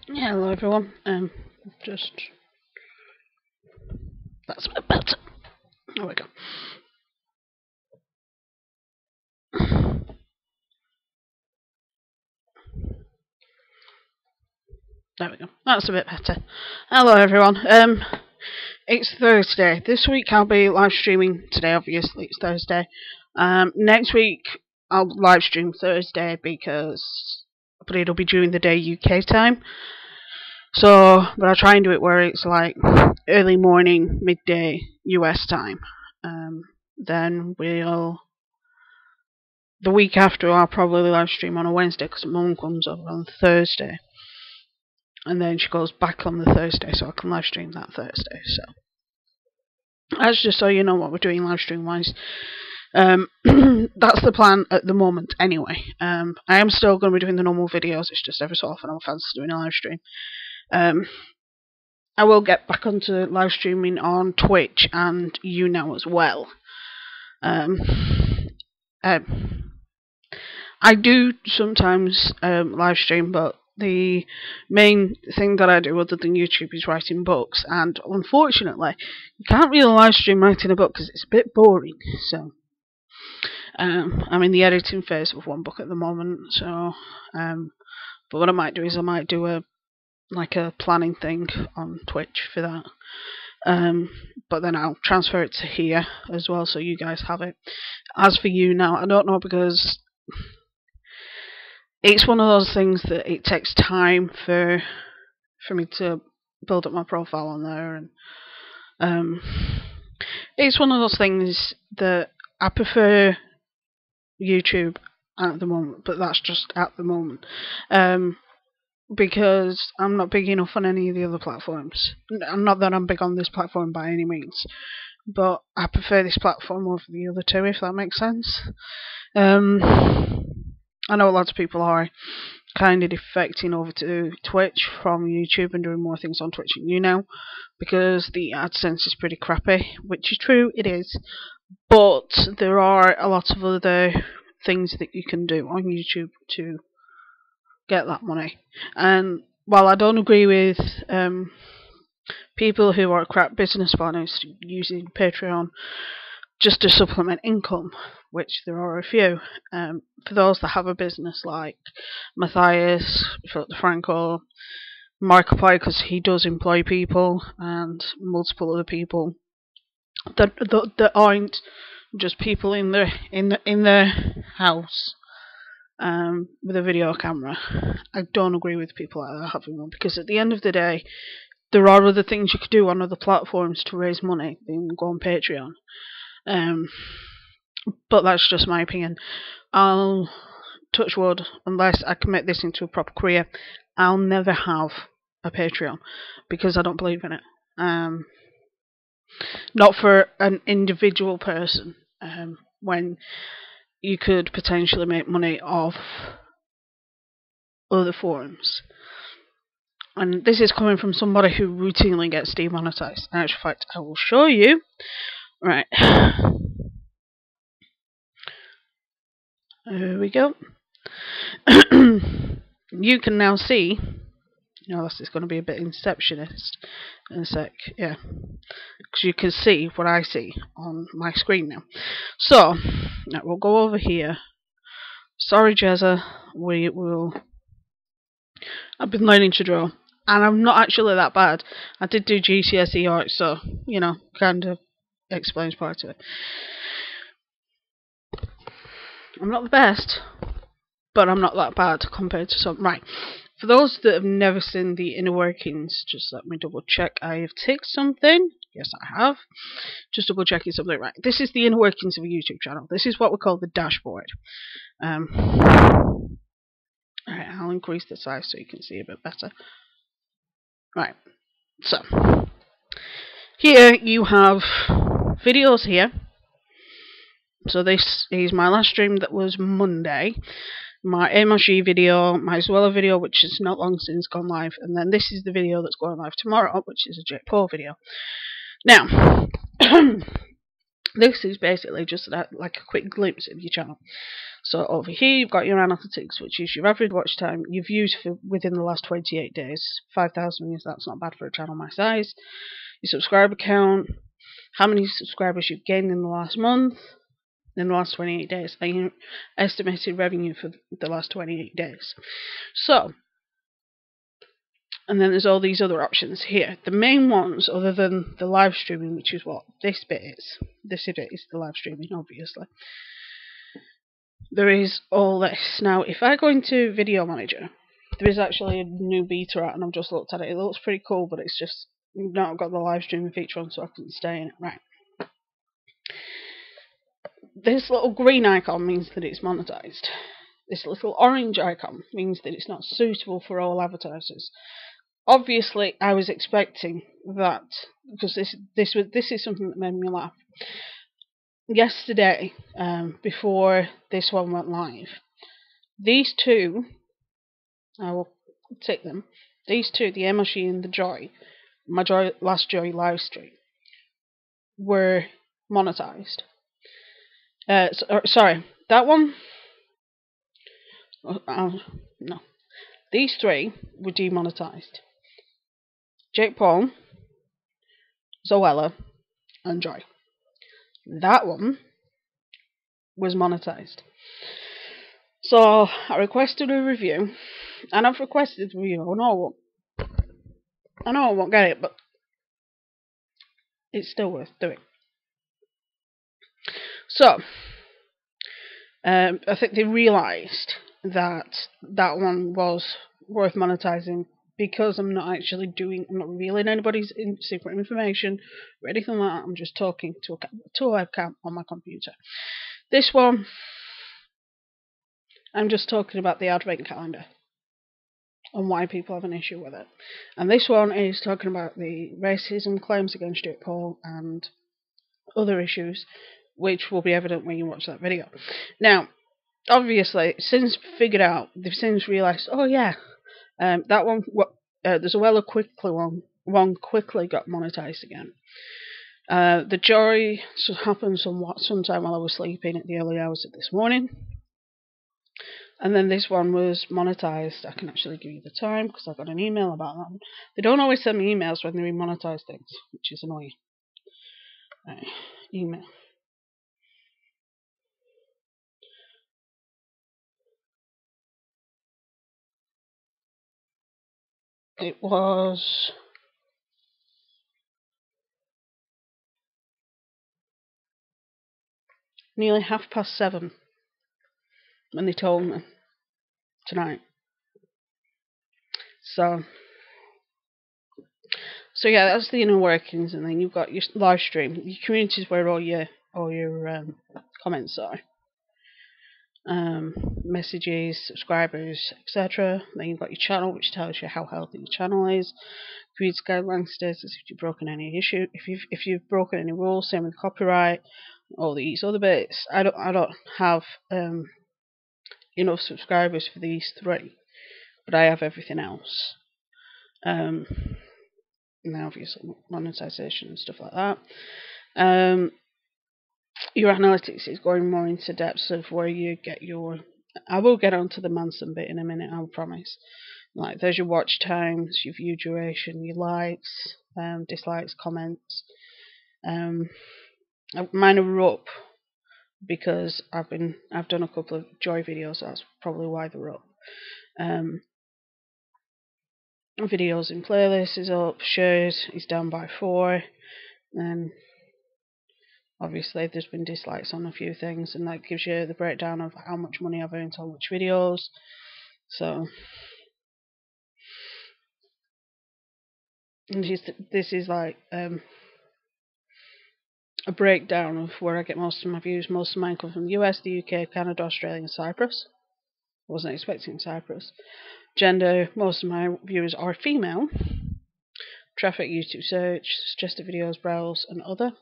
Yeah, hello everyone. Just that's a bit better. There we go. There we go. That's a bit better. Hello everyone. It's Thursday. This week I'll be live streaming today. Obviously, it's Thursday. Next week I'll live stream Thursday but it'll be during the day UK time. But I'll try and do it where it's like early morning, midday US time. Then the week after I'll probably live stream on a Wednesday because Mum comes over on Thursday, and then she goes back on the Thursday, so I can live stream that Thursday. So that's just so you know what we're doing live stream wise. That's the plan at the moment anyway. I am still going to be doing the normal videos. It's just every so often I'm fancy doing a live stream. I will get back onto live streaming on Twitch and YouNow as well. I do sometimes live stream, but the main thing that I do other than YouTube is writing books, and unfortunately you can't really live stream writing a book because it's a bit boring. So I'm in the editing phase of one book at the moment, so but what I might do is I might do a planning thing on Twitch for that, but then I'll transfer it to here as well so you guys have it. As for YouNow, I don't know, because it's one of those things that it takes time for me to build up my profile on there, and it's one of those things that I prefer YouTube at the moment, but that's just at the moment, because I'm not big enough on any of the other platforms. Not that I'm big on this platform by any means, but I prefer this platform over the other two, if that makes sense. I know lots of people are kind of defecting over to Twitch from YouTube and doing more things on Twitch than YouNow, because the AdSense is pretty crappy, which is true, it is, but there are a lot of other things that you can do on YouTube to get that money. And while I don't agree with people who are crap business planners using Patreon just to supplement income, which there are a few, for those that have a business like Matthias, Philip DeFranco, Markiplier, because he does employ people, and multiple other people that aren't just people in their house with a video camera. I don't agree with people like that having one, because at the end of the day there are other things you could do on other platforms to raise money than go on Patreon. But that's just my opinion. I'll touch wood, unless I can make this into a proper career, I'll never have a Patreon because I don't believe in it. Not for an individual person, when you could potentially make money off other forums. And this is coming from somebody who routinely gets demonetized. In actual fact, I will show you. Right. There we go. You can now see. This is going to be a bit Inceptionist in a sec. Yeah. Because you can see what I see on my screen now. So, we'll go over here. Sorry, Jezza. I've been learning to draw. And I'm not actually that bad. I did do GCSE art, so, kind of explains part of it. I'm not the best, but I'm not that bad compared to some. Right. For those that have never seen the inner workings, just let me double check I have ticked something. Yes, I have. Just double checking something. Right. This is the inner workings of a YouTube channel. This is what we call the dashboard. Alright, I'll increase the size so you can see a bit better. Right. So, here you have videos here. So this is my last stream that was Monday, my MSG video, my Zwella video, which is not long since gone live, and then this is the video that's going live tomorrow, which is a Jake Paul video. Now, This is basically just like a quick glimpse of your channel. So over here you've got your analytics, which is your average watch time, your views for within the last 28 days. 5,000 views, that's not bad for a channel my size. Your subscriber count, how many subscribers you've gained in the last month, in the last 28 days, and your estimated revenue for the last 28 days. So, and then there's all these other options here. The main ones, other than the live streaming, which is what this bit is. This bit is the live streaming, obviously. There is all this. Now, if I go into Video Manager, there is actually a new beta out, and I've just looked at it. It looks pretty cool, but it's just not got the live streaming feature on, so I couldn't stay in it. Right. This little green icon means that it's monetized. This little orange icon means that it's not suitable for all advertisers. Obviously, I was expecting that, because this is something that made me laugh. Yesterday, before this one went live, these two, I will tick them. These two, the Emoji and the Joy, my last Joy live stream, were monetized. Sorry, that one. No, these three were demonetized. Jake Paul, Zoella, and Joy. That one was monetized. So I requested a review, and I've requested a review. I know I won't get it, but it's still worth doing. So I think they realised that that one was worth monetizing, because I'm not revealing anybody's secret information or anything like that. I'm just talking to a webcam on my computer. This one, I'm just talking about the advent calendar and why people have an issue with it. And this one is talking about the racism claims against Jake Paul and other issues, which will be evident when you watch that video. Now, obviously, since figured out, they've since realised, oh yeah, that one, there's a well one quickly got monetized again. The Joy happened sometime while I was sleeping at the early hours of this morning. And then this one was monetized. I can actually give you the time, because I got an email about that one. They don't always send me emails when they monetize things, which is annoying. Email. It was nearly 7:30 when they told me tonight. So yeah, that's the inner workings, and then you've got your live stream. Your community is where all your comments are, messages, subscribers, etc. Then you've got your channel, which tells you how healthy your channel is. Community guideline status if you've broken any issue, if you've broken any rules. Same with copyright. All these other bits. I don't have enough subscribers for these three, but I have everything else. Now obviously monetization and stuff like that. Your analytics is going more into depths of where you get your. I will get onto the Manson bit in a minute, I promise. Like, there's your watch times, your view duration, your likes, dislikes, comments. Mine are up because I've done a couple of Joy videos. That's probably why they're up. Videos in playlist is up. Shares is down by 4. And obviously there's been dislikes on a few things, and that gives you the breakdown of how much money I've earned on which videos. So this is like a breakdown of where I get most of my views. Most of mine come from the US, the UK, Canada, Australia, and Cyprus. I wasn't expecting Cyprus. Gender, most of my viewers are female. Traffic, YouTube search, suggested videos, browse, and other.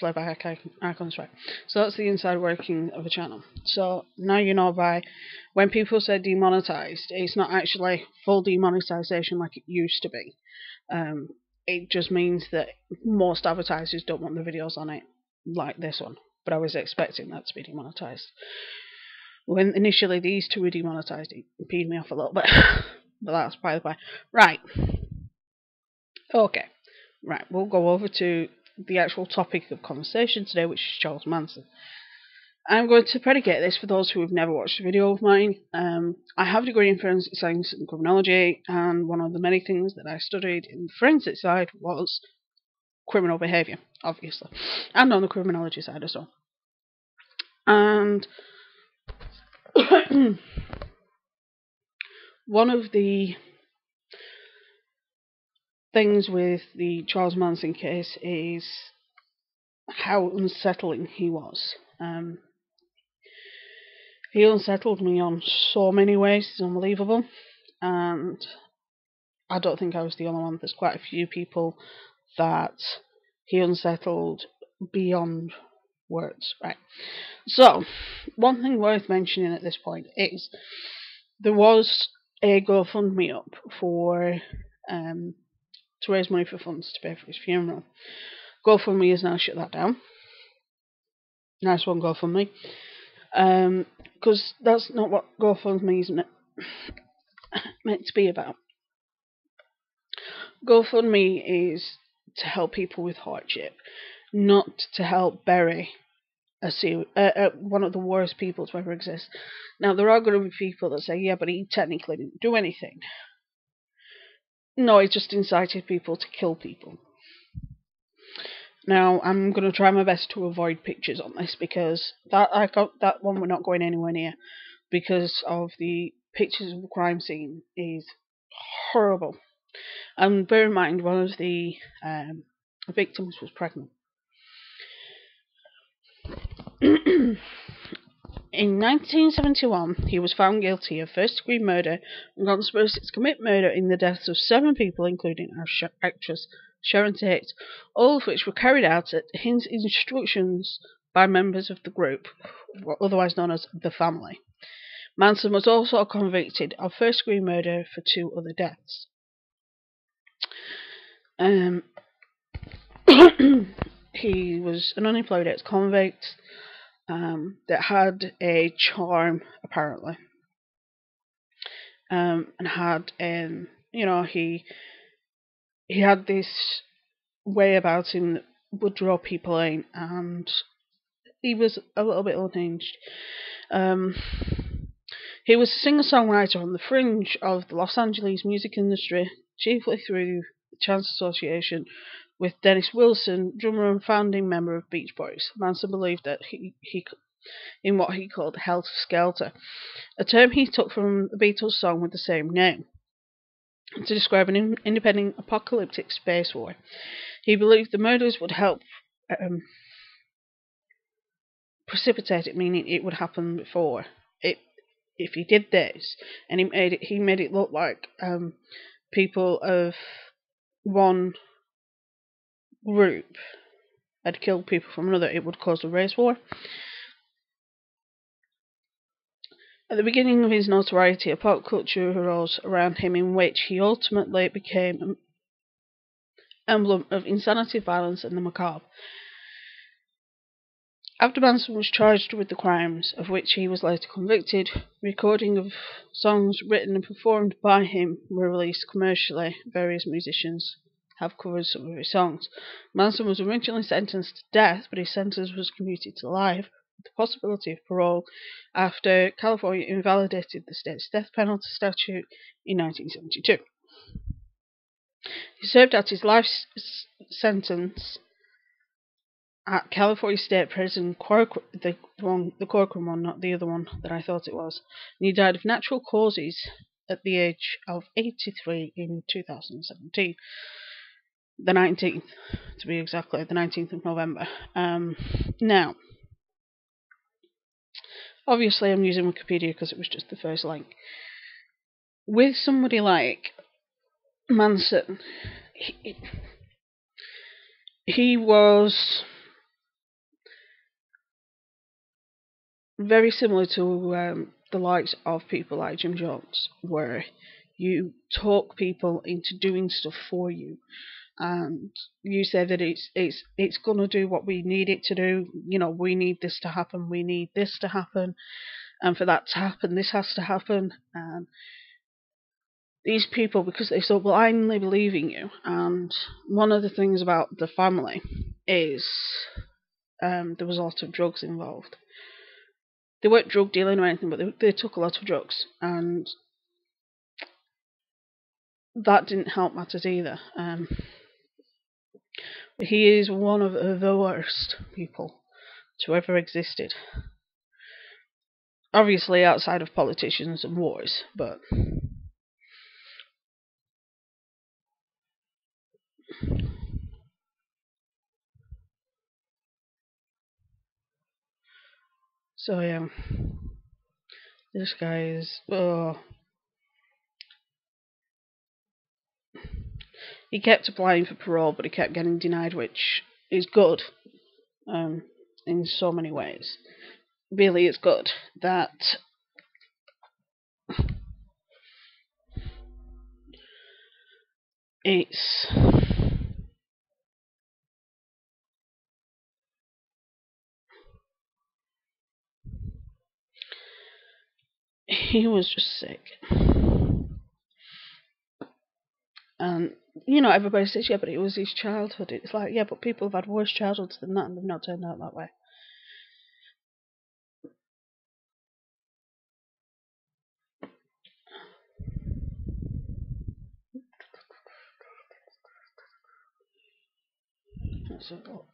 Playback icons, right. So that's the inside working of a channel. So now you know when people say demonetized, it's not actually full demonetization like it used to be. it just means that most advertisers don't want the videos on it, like this one. But I was expecting that to be demonetized. When initially these two were demonetized, it peed me off a little bit. But that's by the by. Right. Okay. Right, we'll go over to the actual topic of conversation today, which is Charles Manson. I'm going to predicate this for those who have never watched a video of mine. I have a degree in forensic science and criminology, and one of the many things that I studied in the forensic side was criminal behaviour, obviously, and on the criminology side as well. And one of the things with the Charles Manson case is how unsettling he was. He unsettled me on so many ways, it's unbelievable, and I don't think I was the only one. There's quite a few people that he unsettled beyond words. Right. So, one thing worth mentioning at this point is there was a GoFundMe up for to raise money for funds to pay for his funeral. GoFundMe has now shut that down. Nice one, GoFundMe. Because that's not what GoFundMe is meant to be about. GoFundMe is to help people with hardship, not to help bury one of the worst people to ever exist. Now, there are going to be people that say, yeah, but he technically didn't do anything. No, he just incited people to kill people. Now, I'm going to try my best to avoid pictures on this, because that one we're not going anywhere near, because of the pictures of the crime scene is horrible. And bear in mind, one of the victims was pregnant. In 1971, he was found guilty of first-degree murder and conspiracy to commit murder in the deaths of 7 people, including our actress Sharon Tate, all of which were carried out at his instructions by members of the group, otherwise known as the family. Manson was also convicted of first-degree murder for 2 other deaths. He was an unemployed ex-convict that had a charm, apparently, and had, he had this way about him that would draw people in, and he was a little bit unhinged. He was a singer-songwriter on the fringe of the Los Angeles music industry, chiefly through the chance association with Dennis Wilson, drummer and founding member of Beach Boys. Manson believed that he in what he called Helter Skelter, a term he took from the Beatles song with the same name, to describe an independent apocalyptic space war. He believed the murders would help precipitate it, meaning it would happen before it. If he did this, and he made it look like people of one group had killed people from another, it would cause a race war. At the beginning of his notoriety, a pop culture arose around him in which he ultimately became an emblem of insanity, violence, and the macabre. After Manson was charged with the crimes of which he was later convicted, recordings of songs written and performed by him were released commercially. Various musicians have covered some of his songs. Manson was originally sentenced to death, but his sentence was commuted to life, with the possibility of parole, after California invalidated the state's death penalty statute in 1972. He served out his life sentence at California State Prison, the Corcoran one, not the other one that I thought it was. And he died of natural causes at the age of 83 in 2017. The 19th, to be exactly, the 19th of November. Now, obviously I'm using Wikipedia because it was just the first link. With somebody like Manson, he was very similar to the likes of people like Jim Jones, where you talk people into doing stuff for you. and you say that it's gonna do what we need it to do. You know, we need this to happen, we need this to happen, and for that to happen, this has to happen. And these people, because they so blindly believe in you, and one of the things about the family is there was a lot of drugs involved. They weren't drug dealing or anything, but they took a lot of drugs, and that didn't help matters either. He is one of the worst people to ever existed. Obviously outside of politicians and wars, but so yeah, this guy is he kept applying for parole, but he kept getting denied, which is good, in so many ways. Really, it's good that it's he was just sick. And you know, everybody says, yeah, but it was his childhood. It's like, yeah, but people have had worse childhoods than that, and they've not turned out that way. Let's have a look.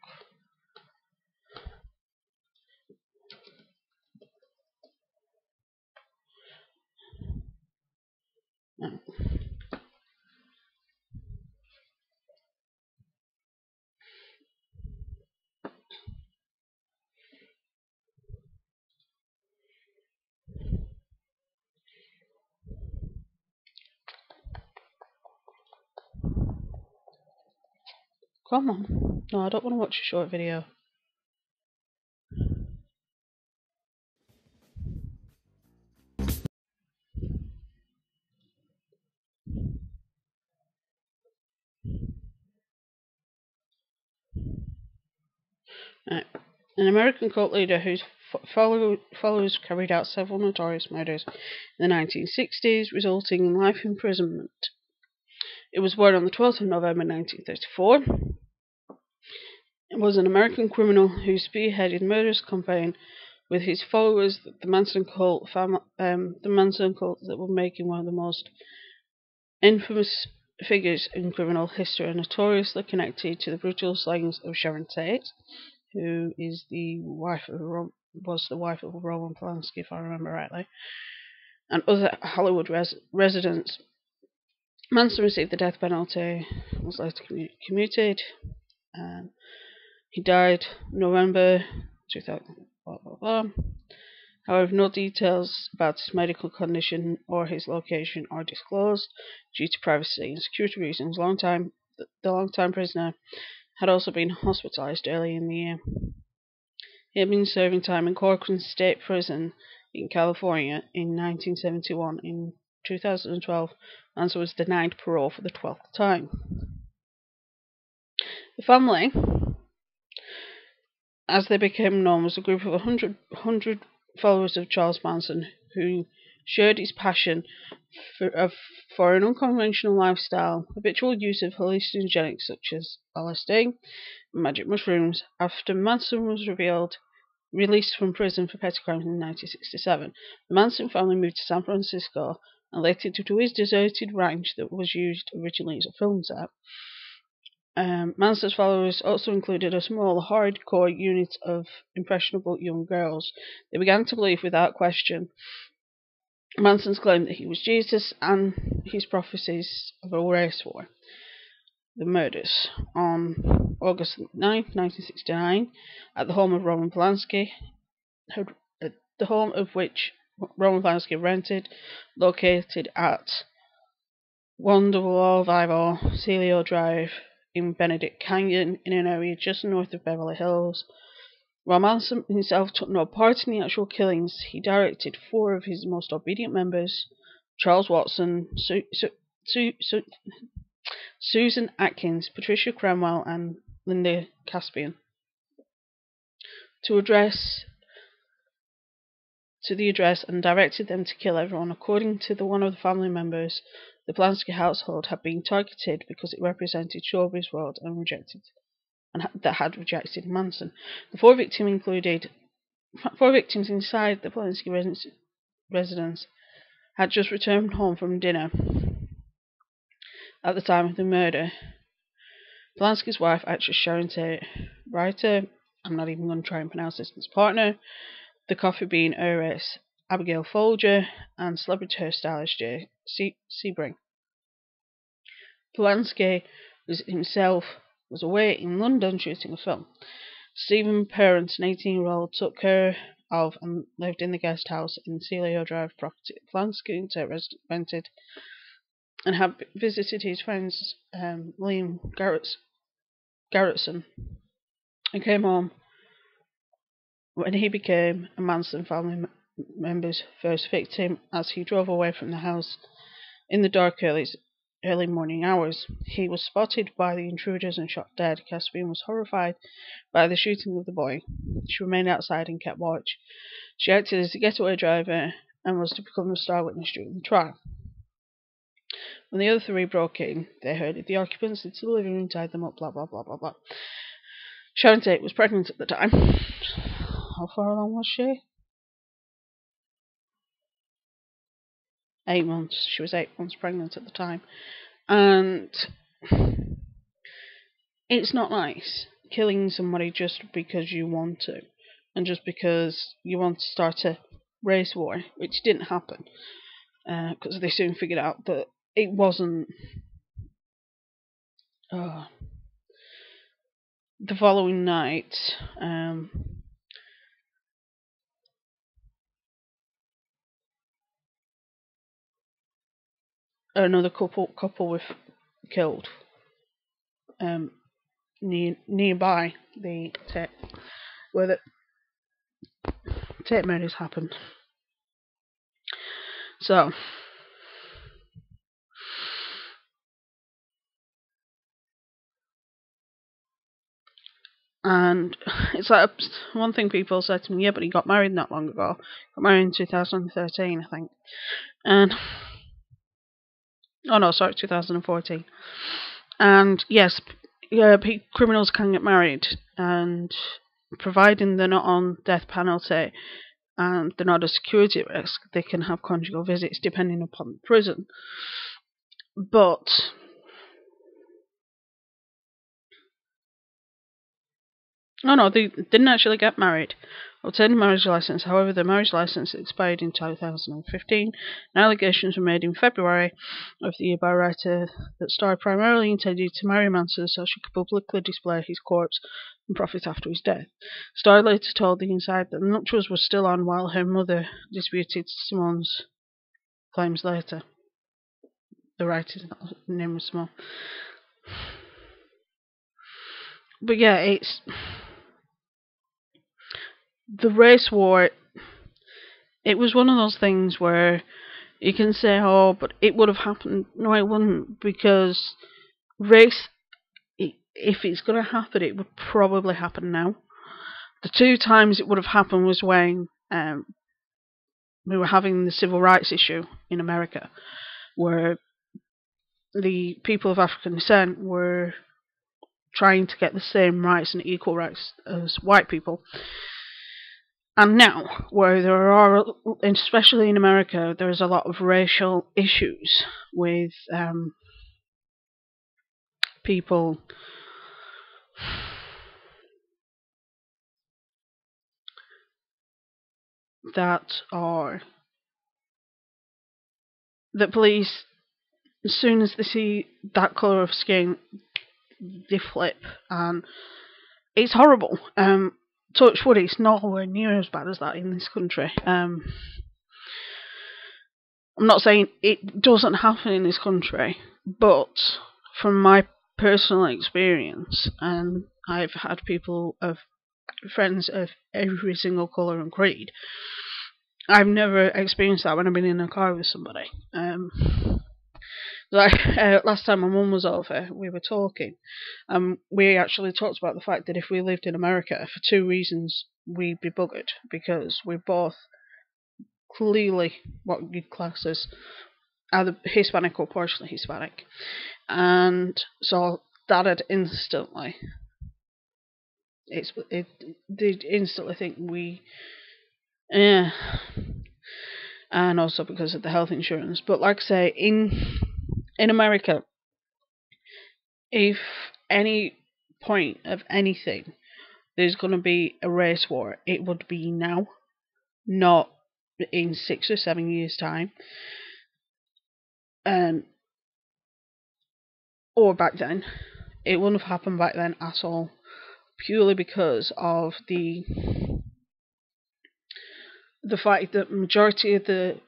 No. Come on. No, I don't want to watch a short video. Right. An American cult leader whose followers carried out several notorious murders in the 1960s, resulting in life imprisonment. It was born on the 12th of November 1934. It was an American criminal who spearheaded murderous campaign with his followers, the Manson cult, the Manson cult that were making one of the most infamous figures in criminal history, and notoriously connected to the brutal slayings of Sharon Tate, who is was the wife of Roman Polanski, if I remember rightly, and other Hollywood residents. Manson received the death penalty, was later commuted. He died November 2000. Blah, blah, blah. However, no details about his medical condition or his location are disclosed due to privacy and security reasons. The long-time prisoner had also been hospitalized early in the year. He had been serving time in Corcoran State Prison in California in 1971. In 2012, Manson was denied parole for the 12th time. The family, as they became known, was a group of 100 followers of Charles Manson who shared his passion for an unconventional lifestyle, habitual use of hallucinogenics such as LSD and magic mushrooms. After Manson was released from prison for petty crimes in 1967, the Manson family moved to San Francisco and later to his deserted ranch that was used originally as a film set. Manson's followers also included a small, horrid core unit of impressionable young girls. They began to believe without question Manson's claim that he was Jesus and his prophecies of a race war. The murders on August 9, 1969, at the home of Roman Polanski, the home of which Roman Polanski rented, located at 1050 Celio Drive in Benedict Canyon, in an area just north of Beverly Hills. While Manson himself took no part in the actual killings, he directed 4 of his most obedient members, Charles Watson, Susan Atkins, Patricia Cranwell, and Linda Caspian to the address and directed them to kill everyone. According to one of the family members, the Polanski household had been targeted because it represented Shawbury's world and that had rejected Manson. The four victims inside the Polanski residence had just returned home from dinner at the time of the murder. Polanski's wife, actress Sharon Tate, writer, I'm not even going to try and pronounce this, his partner, the Coffee Bean heiress Abigail Folger, and celebrity hairstylist Jay Sebring. Polanski himself was away in London shooting a film. Stephen Parent, an 18-year-old, took care of and lived in the guest house in Celio Drive property Polanski rented, and had visited his friends Liam Garretson, and came home when he became a Manson family member's first victim. As he drove away from the house in the dark early morning hours, he was spotted by the intruders and shot dead. Caspian was horrified by the shooting of the boy. She remained outside and kept watch. She acted as the getaway driver and was to become the star witness during the trial. When the other three broke in, they herded the occupants into the living room, tied them up, blah blah blah blah blah. Sharon Tate was pregnant at the time. How far along was she? 8 months. She was 8 months pregnant at the time. And it's not nice killing somebody just because you want to, and just because you want to start a race war, which didn't happen, because they soon figured out that it wasn't. The following night, another couple was killed nearby where the Tate murders happened. So, and it's like one thing people said to me, yeah, but he got married not long ago. Got married in 2013, I think. And 2014. And yes, criminals can get married, and providing they're not on death penalty and they're not a security risk, they can have conjugal visits depending upon the prison. But they didn't actually get married. Obtained a marriage license. However, the marriage license expired in 2015. And allegations were made in February of the year by a writer that Starr primarily intended to marry Manson so she could publicly display his corpse and profit after his death. Starr later told the Inside that the nuptials were still on while her mother disputed Simone's claims later. The writer's name was Simone. But yeah, it's the race war. It was one of those things where you can say, oh, but it would have happened. No, it wouldn't, because race, if it's going to happen, it would probably happen now. The two times it would have happened was when we were having the civil rights issue in America, where the people of African descent were trying to get the same rights and equal rights as white people. And now, where there are, especially in America, there's a lot of racial issues with people that police, as soon as they see that colour of skin, they flip, and it's horrible. Touch wood, it's nowhere near as bad as that in this country. I'm not saying it doesn't happen in this country, but from my personal experience, and I've had friends of every single colour and creed, I've never experienced that when I've been in a car with somebody. Like last time my mum was over, we were talking. We actually talked about the fact that if we lived in America, for two reasons, we'd be buggered because we're both clearly what you'd class as either Hispanic or partially Hispanic, and so that had instantly, it did instantly think we, yeah, and also because of the health insurance. But like I say, in America, if any point of anything there's going to be a race war, it would be now, not in 6 or 7 years' time, and or back then. It wouldn't have happened back then at all, purely because of the fact that majority of the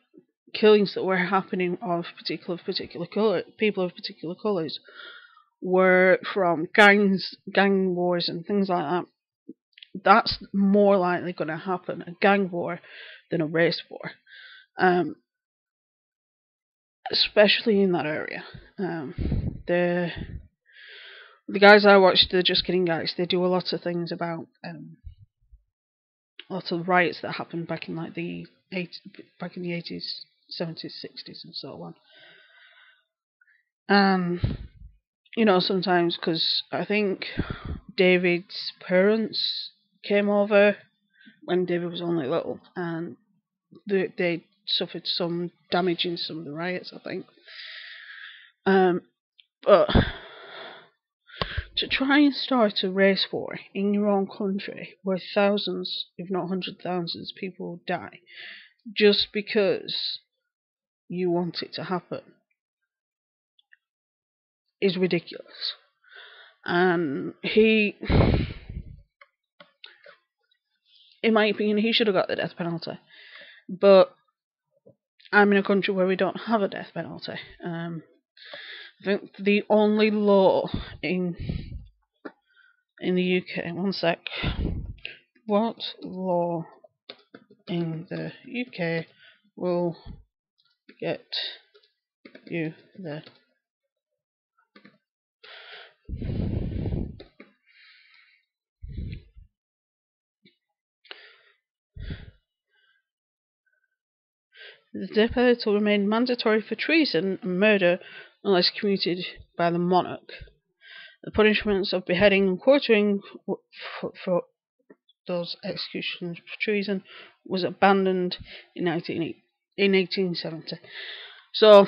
killings that were happening of particular color, people of particular colours, were from gang wars and things like that. That's more likely going to happen, a gang war, than a race war, especially in that area. The guys I watched, the Just Kidding guys, they do a lot of things about lots of riots that happened back in like back in the 80s, 70s, 60s, and so on. And sometimes, because I think David's parents came over when David was only little, and they suffered some damage in some of the riots, I think. But to try and start a race war in your own country where thousands, if not hundreds of thousands, of people die just because you want it to happen is ridiculous. And in my opinion, he should have got the death penalty. But I'm in a country where we don't have a death penalty. I think the only law in the UK, one sec, what law in the UK will get you the death penalty will remain mandatory for treason and murder unless commuted by the monarch. The punishments of beheading and quartering for those executions for treason was abandoned in 1870. So,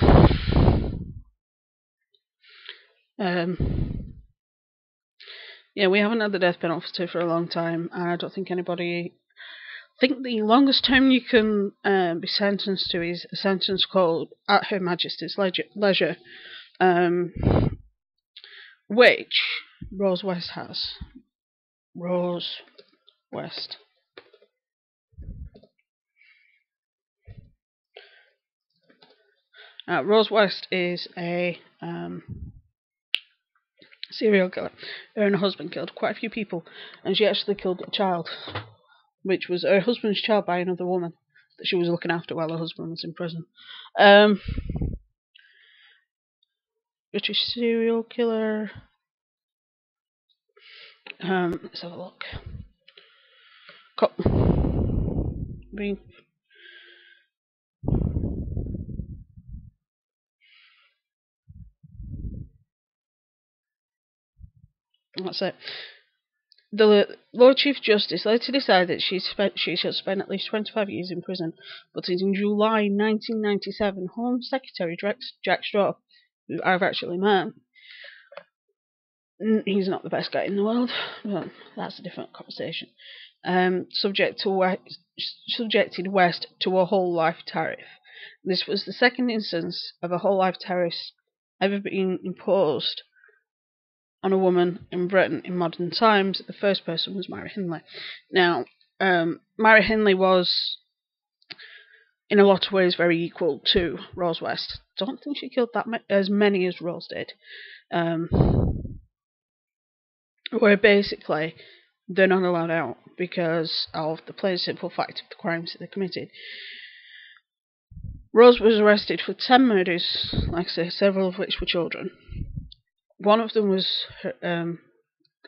yeah, we haven't had the death penalty for a long time, and I don't think anybody. I think the longest term you can be sentenced to is a sentence called at Her Majesty's leisure, which Rose West has. Rose West. Rose West is a serial killer. Her and her husband killed quite a few people, and she actually killed a child, which was her husband's child by another woman that she was looking after while her husband was in prison. British serial killer. Let's have a look. That's it. The Lord Chief Justice later decided that she should spend at least 25 years in prison, but in July 1997, Home Secretary Jack Straw, who I've actually met, he's not the best guy in the world, but that's a different conversation, subjected West to a whole life tariff. This was the second instance of a whole life tariff ever being imposed on a woman in Britain in modern times. The first person was Myra Hindley. Now, Myra Hindley was, in a lot of ways, very equal to Rose West. Don't think she killed as many as Rose did. Where basically they're not allowed out because of the plain simple fact of the crimes that they committed. Rose was arrested for 10 murders, like I say, several of which were children. One of them was her,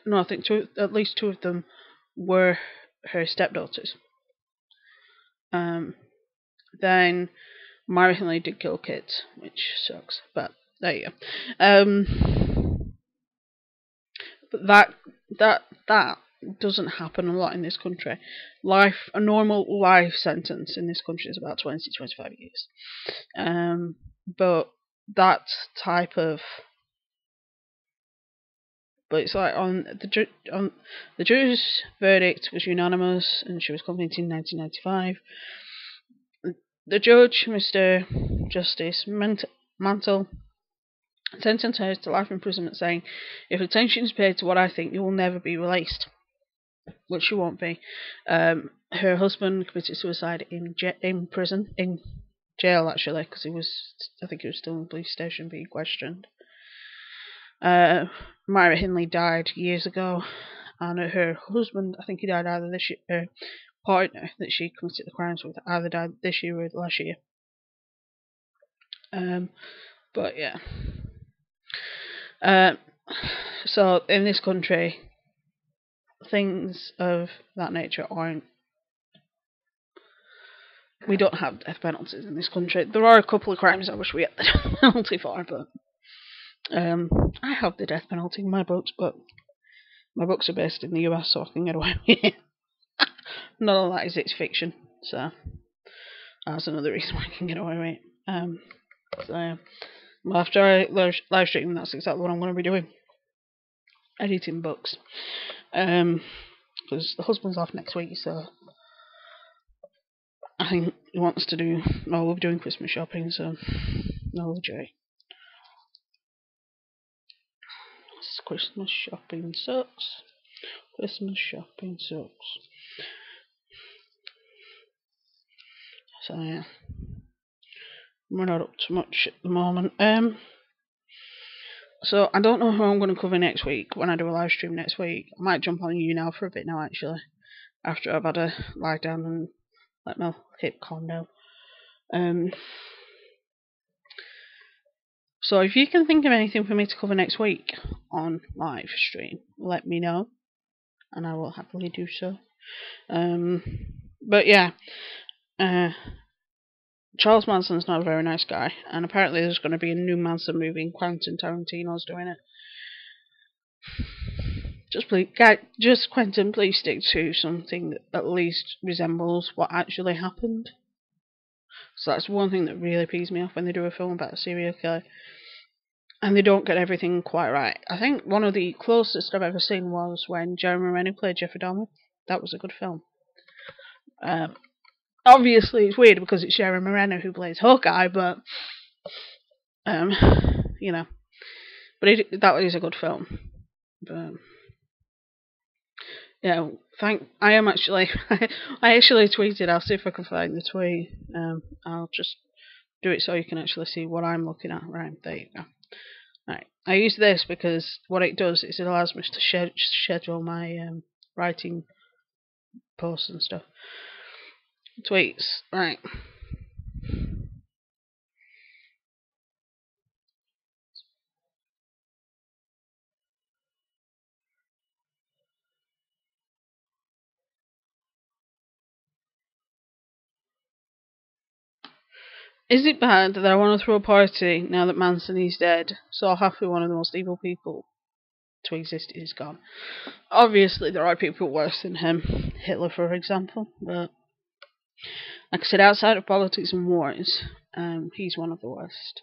no, I think at least two of them were her stepdaughters. Then Myra Hindley did kill kids, which sucks, but there you go. But that doesn't happen a lot in this country. A normal life sentence in this country is about 20 to 25 years. But that type of, but it's like on the jury's verdict was unanimous, and she was convicted in 1995. The judge, Mr. Justice Mantle, sentenced her to life imprisonment, saying, "If attention is paid to what I think, you will never be released," which she won't be. Her husband committed suicide in jail actually, because I think he was still in the police station being questioned. Myra Hindley died years ago, and her husband, I think he died either this year, her partner that she committed the crimes with, either died this year or last year. But yeah. So in this country, things of that nature aren't. We don't have death penalties in this country. There are a couple of crimes I wish we had the death penalty for, but I have the death penalty in my books, but my books are based in the US, so I can get away with it. Not all that is, it's fiction, so that's another reason why I can get away with it. So well, after I live stream, that's exactly what I'm going to be doing. Editing books. Because the husband's off next week, so I think he wants to do. No, we'll be doing Christmas shopping, so no joy. Christmas shopping sucks. Christmas shopping sucks. So yeah, we're not up to much at the moment. So I don't know who I'm going to cover next week when I do a live stream next week. I might jump on you now for a bit now, actually, after I've had a lie down and let my hip calm down. So if you can think of anything for me to cover next week on live stream, let me know, and I will happily do so. But yeah, Charles Manson's not a very nice guy, and apparently there's going to be a new Manson movie, and Quentin Tarantino's doing it. Just Quentin, please stick to something that at least resembles what actually happened. So that's one thing that really pees me off when they do a film about a serial killer, and they don't get everything quite right. I think one of the closest I've ever seen was when Jeremy Renner played Jeffrey Dahmer. That was a good film. Obviously, it's weird because it's Jeremy Renner who plays Hawkeye, but you know, but that is a good film. But yeah, I am actually. I actually tweeted. I'll see if I can find the tweet. I'll just do it so you can actually see what I'm looking at. Right, there you go. Right, I use this because what it does is it allows me to schedule my writing posts and stuff. Tweets, right. Is it bad that I want to throw a party now that Manson is dead, so happy one of the most evil people to exist is gone? Obviously, there are people worse than him. Hitler, for example. But, like I said, outside of politics and wars, he's one of the worst.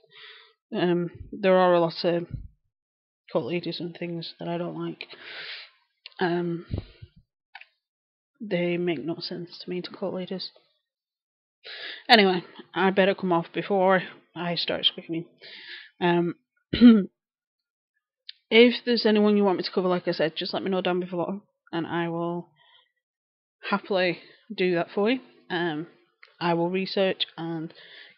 There are a lot of cult leaders and things that I don't like. They make no sense to me, to cult leaders. Anyway, I better come off before I start screaming. If there's anyone you want me to cover, like I said, just let me know down below, and I will happily do that for you. I will research and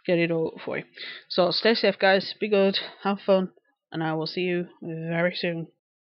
get it all for you. So stay safe, guys. Be good. Have fun. And I will see you very soon.